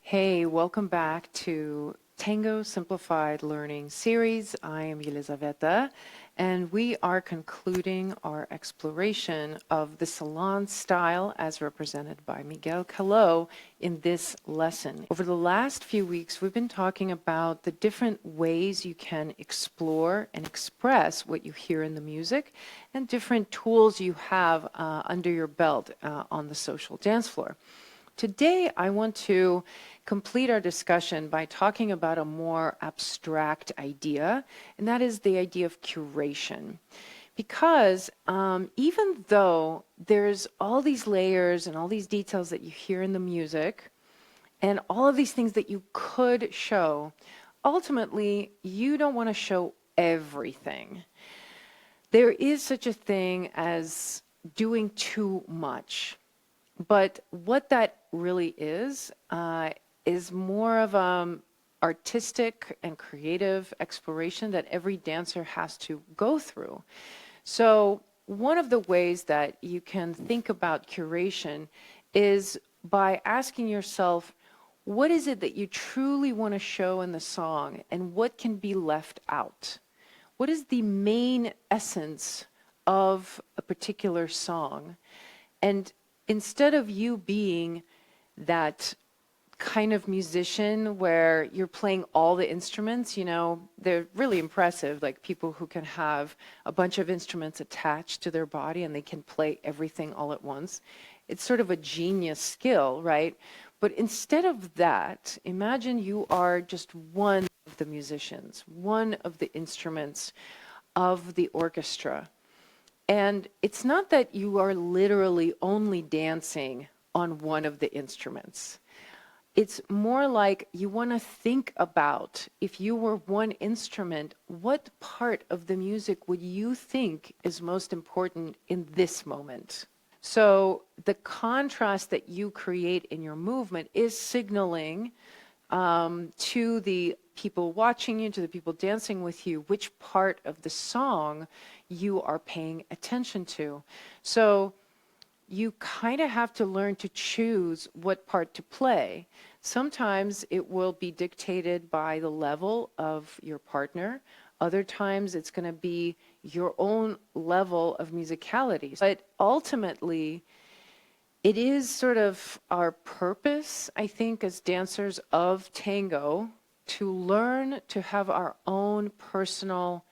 Hey, welcome back to Tango Simplified Learning Series. I am Yelizaveta, and we are concluding our exploration of the salon style as represented by Miguel Caló in this lesson. Over the last few weeks, we've been talking about the different ways you can explore and express what you hear in the music and different tools you have under your belt on the social dance floor. Today, I want to complete our discussion by talking about a more abstract idea, and that is the idea of curation. Because even though there's all these layers and all these details that you hear in the music, and all of these things that you could show, ultimately, you don't want to show everything. There is such a thing as doing too much. But what that really is more of artistic and creative exploration that every dancer has to go through. So one of the ways that you can think about curation is by asking yourself, what is it that you truly want to show in the song and what can be left out? What is the main essence of a particular song? And instead of you being that kind of musician where you're playing all the instruments, you know, they're really impressive, like people who can have a bunch of instruments attached to their body and they can play everything all at once. It's sort of a genius skill, right? But instead of that, imagine you are just one of the musicians, one of the instruments of the orchestra. And it's not that you are literally only dancing on one of the instruments. It's more like you want to think about, if you were one instrument, what part of the music would you think is most important in this moment? So the contrast that you create in your movement is signaling to the people watching you, to the people dancing with you, which part of the song you are paying attention to. So you kind of have to learn to choose what part to play. Sometimes it will be dictated by the level of your partner. Other times it's going to be your own level of musicality. But ultimately, it is sort of our purpose, I think, as dancers of tango, to learn to have our own personal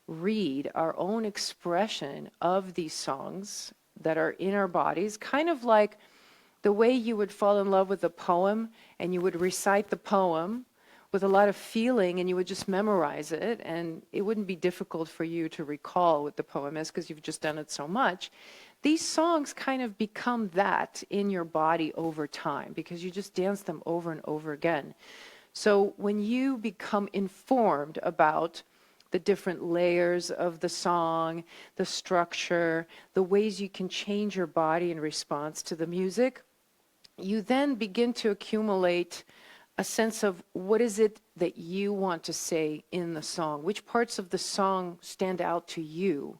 read, our own expression of these songs that are in our bodies, kind of like the way you would fall in love with a poem and you would recite the poem with a lot of feeling and you would just memorize it, and it wouldn't be difficult for you to recall what the poem is because you've just done it so much. These songs kind of become that in your body over time because you just dance them over and over again. So when you become informed about the different layers of the song, the structure, the ways you can change your body in response to the music, you then begin to accumulate a sense of what is it that you want to say in the song, which parts of the song stand out to you.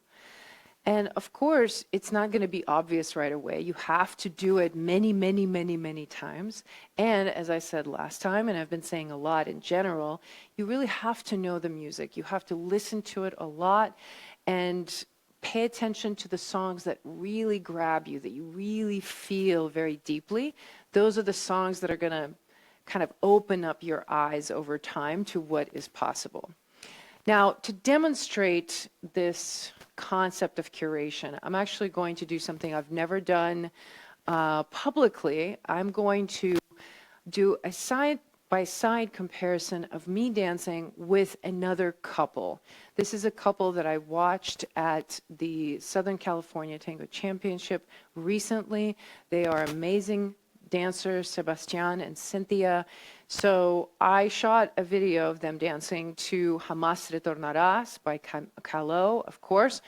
And of course, it's not going to be obvious right away. You have to do it many, many, many, many times. And as I said last time, and I've been saying a lot in general, you really have to know the music. You have to listen to it a lot and pay attention to the songs that really grab you, that you really feel very deeply. Those are the songs that are going to kind of open up your eyes over time to what is possible. Now, to demonstrate this concept of curation, I'm actually going to do something I've never done publicly. I'm going to do a side-by-side comparison of me dancing with another couple. This is a couple that I watched at the Southern California Tango Championship recently. They are amazing dancers, Sebastian and Cynthia. So I shot a video of them dancing to Jamás Retornarás by Caló, of course.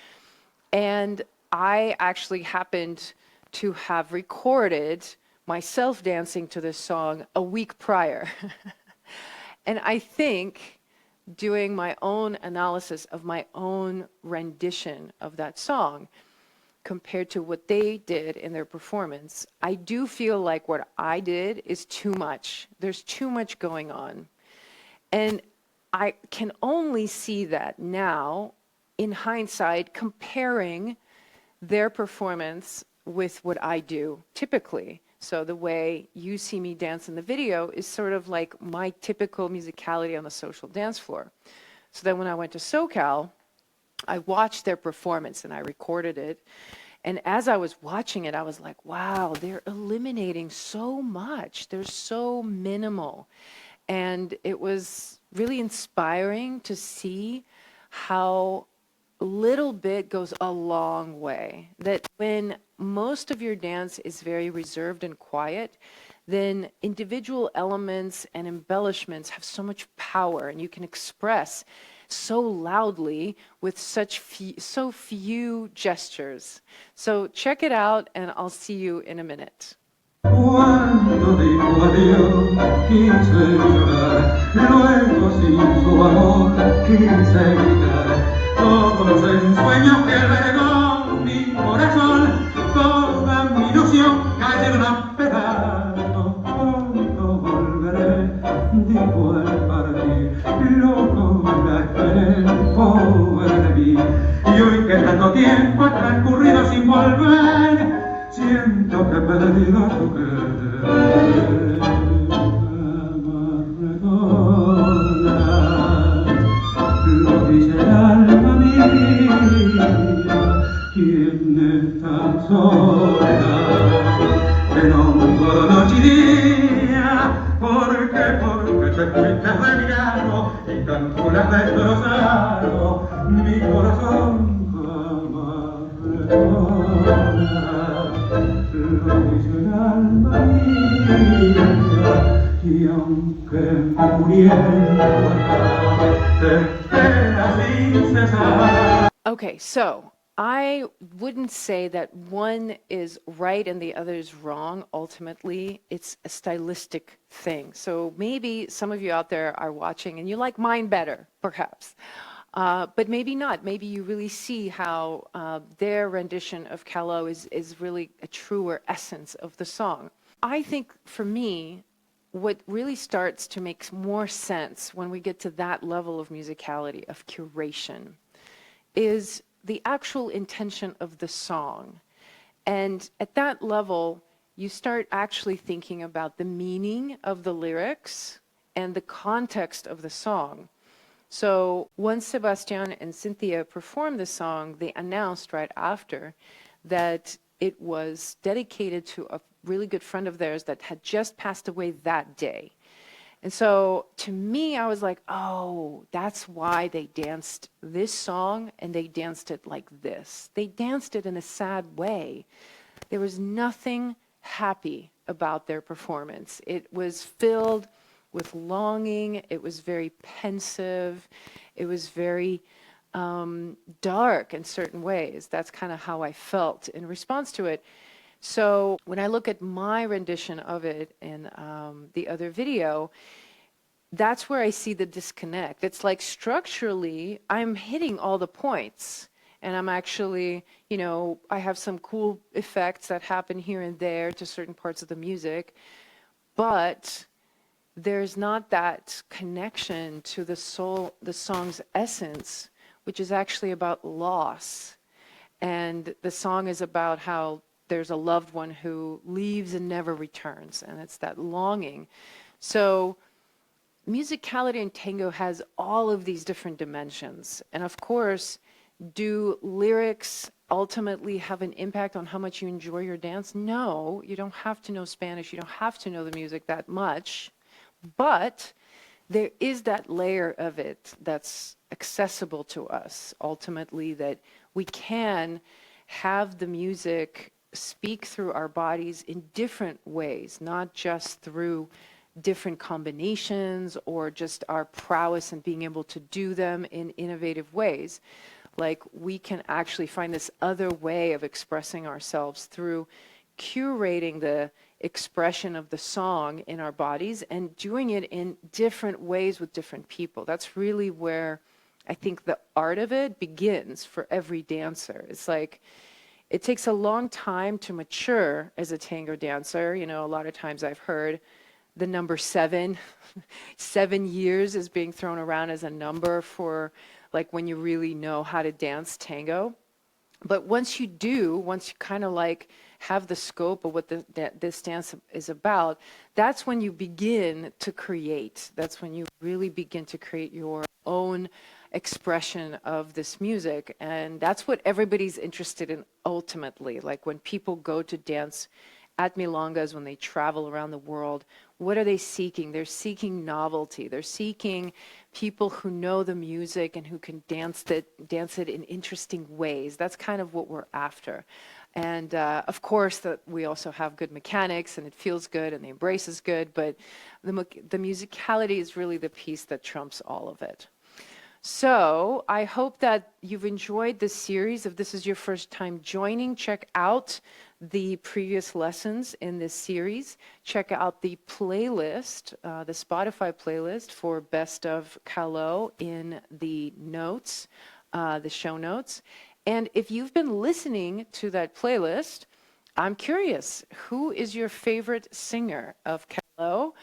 And I actually happened to have recorded myself dancing to this song a week prior. And I think doing my own analysis of my own rendition of that song compared to what they did in their performance, I do feel like what I did is too much. There's too much going on. And I can only see that now, in hindsight, comparing their performance with what I do typically. So the way you see me dance in the video is sort of like my typical musicality on the social dance floor. So then when I went to SoCal, I watched their performance and I recorded it. And as I was watching it, I was like, wow, they're eliminating so much. They're so minimal. And it was really inspiring to see how little bit goes a long way. That when most of your dance is very reserved and quiet, then individual elements and embellishments have so much power, and you can express so loudly with so few gestures. So check it out, and I'll see you in a minute. Cuando dijo adiós, quise llorar, luego sin su amor quise gritar, todos los ensueños que albergó mi corazón, toda mi ilusión cayeron a pedazos. Pronto volveré, dijo al partir, loco la esperé, pobre de mí, y hoy que tanto tiempo ha transcurrido sin volver, siento que he perdido tu querer. Lo dice el alma mía, quien está sola, te nombro noche y día, porque te fuiste de mi lado y tanto le has destrozado mi corazón jamás retornará. Lo dice el alma mía, y aunque muriera, te espera sin cesar. Okay, so I wouldn't say that one is right and the other is wrong. Ultimately, it's a stylistic thing. So maybe some of you out there are watching and you like mine better, perhaps. But maybe not. Maybe you really see how their rendition of Caló is really a truer essence of the song. I think for me, what really starts to make more sense when we get to that level of musicality, of curation, is the actual intention of the song. And at that level, you start actually thinking about the meaning of the lyrics and the context of the song. So once Sebastian and Cynthia performed the song, they announced right after that it was dedicated to a really good friend of theirs that had just passed away that day. And so to me, I was like, oh, that's why they danced this song and they danced it like this. They danced it in a sad way. There was nothing happy about their performance. It was filled with longing. It was very pensive. It was very dark in certain ways. That's kind of how I felt in response to it. So when I look at my rendition of it in the other video, that's where I see the disconnect. It's like structurally, I'm hitting all the points. And I'm actually, you know, I have some cool effects that happen here and there to certain parts of the music. But there's not that connection to the soul, the song's essence, which is actually about loss. And the song is about how there's a loved one who leaves and never returns, and it's that longing. So musicality in tango has all of these different dimensions. And of course, do lyrics ultimately have an impact on how much you enjoy your dance? No, you don't have to know Spanish. You don't have to know the music that much. But there is that layer of it that's accessible to us, ultimately, that we can have the music speak through our bodies in different ways, not just through different combinations or just our prowess and being able to do them in innovative ways. Like we can actually find this other way of expressing ourselves through curating the expression of the song in our bodies and doing it in different ways with different people. That's really where I think the art of it begins for every dancer. It's like It takes a long time to mature as a tango dancer. You know, a lot of times I've heard the number 7, 7 years is being thrown around as a number for like when you really know how to dance tango. But once you do, once you kind of like have the scope of what this dance is about, that's when you begin to create. That's when you really begin to create your own expression of this music. And that's what everybody's interested in ultimately. Like when people go to dance at milongas, when they travel around the world, what are they seeking? They're seeking novelty. They're seeking people who know the music and who can dance it in interesting ways. That's kind of what we're after. And of course, that we also have good mechanics, and it feels good, and the embrace is good, but the musicality is really the piece that trumps all of it. So I hope that you've enjoyed this series. If this is your first time joining, check out the previous lessons in this series. Check out the playlist, the Spotify playlist for Best of Caló in the notes, the show notes. And if you've been listening to that playlist, I'm curious, who is your favorite singer of Caló?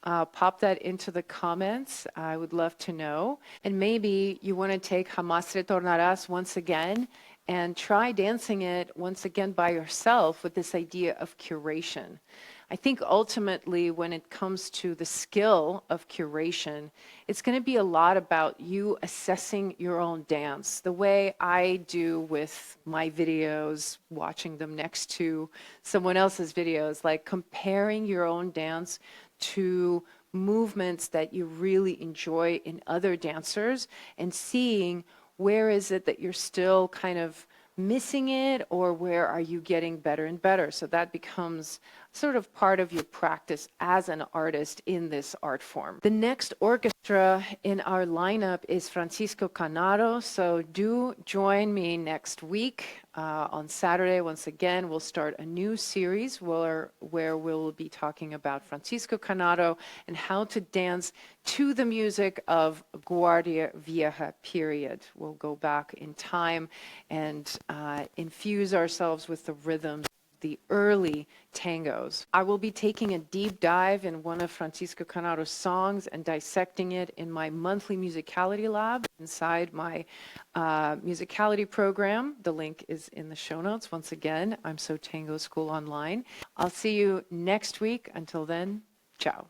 Pop that into the comments. I would love to know. And maybe you want to take Jamás Retornarás once again and try dancing it once again by yourself with this idea of curation. I think ultimately when it comes to the skill of curation, it's going to be a lot about you assessing your own dance, the way I do with my videos, watching them next to someone else's videos, like comparing your own dance to movements that you really enjoy in other dancers and seeing where is it that you're still kind of missing it, or where are you getting better and better? So that becomes sort of part of your practice as an artist in this art form. The next orchestra in our lineup is Francisco Canaro, so do join me next week. On Saturday, once again, we'll start a new series where we'll be talking about Francisco Canaro and how to dance to the music of Guardia Vieja period. We'll go back in time and infuse ourselves with the rhythms of the early tangos. I will be taking a deep dive in one of Francisco Canaro's songs and dissecting it in my monthly musicality lab inside my musicality program. The link is in the show notes. Once again, IMSO Tango School Online. I'll see you next week. Until then, ciao.